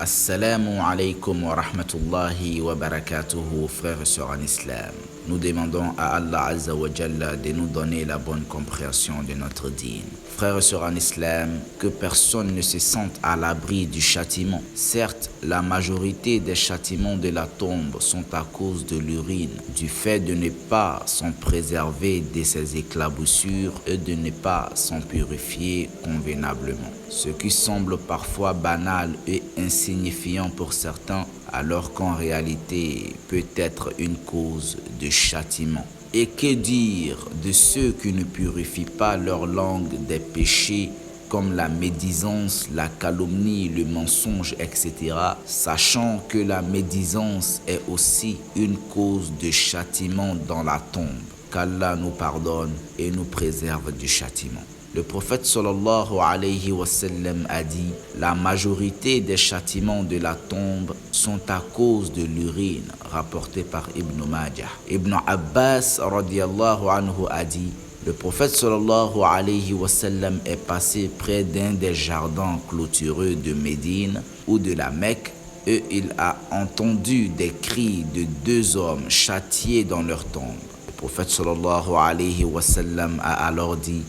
Assalamu alaikum wa rahmatullahi wa barakatuhu, frères et sœurs en islam. Nous demandons à Allah Azza wa Jalla de nous donner la bonne compréhension de notre dîn. Frères et sœurs en islam, que personne ne se sente à l'abri du châtiment. Certes, la majorité des châtiments de la tombe sont à cause de l'urine, du fait de ne pas s'en préserver de ses éclaboussures et de ne pas s'en purifier convenablement. Ce qui semble parfois banal et insignifiant pour certains, alors qu'en réalité peut être une cause de châtiment. Et que dire de ceux qui ne purifient pas leur langue des péchés comme la médisance, la calomnie, le mensonge, etc., sachant que la médisance est aussi une cause de châtiment dans la tombe. Qu'Allah nous pardonne et nous préserve du châtiment. Le prophète sallallahu alayhi wa sallam a dit: la majorité des châtiments de la tombe sont à cause de l'urine, rapporté par Ibn Majah. Ibn Abbas radiyallahu anhu a dit: le prophète sallallahu alayhi wa sallam est passé près d'un des jardins clôtureux de Médine ou de la Mecque et il a entendu des cris de deux hommes châtiés dans leur tombe. Le prophète sallallahu alayhi wa sallam a alors dit: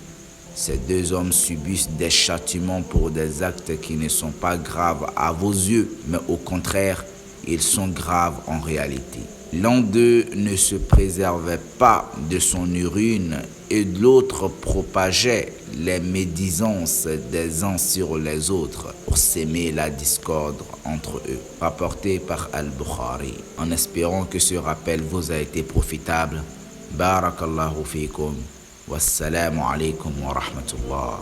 ces deux hommes subissent des châtiments pour des actes qui ne sont pas graves à vos yeux, mais au contraire, ils sont graves en réalité. L'un d'eux ne se préservait pas de son urine et l'autre propageait les médisances des uns sur les autres pour s'aimer la discorde entre eux. Rapporté par Al-Bukhari. En espérant que ce rappel vous a été profitable. Barakallahu fikum. Wassalamu alaikum wa rahmatullah.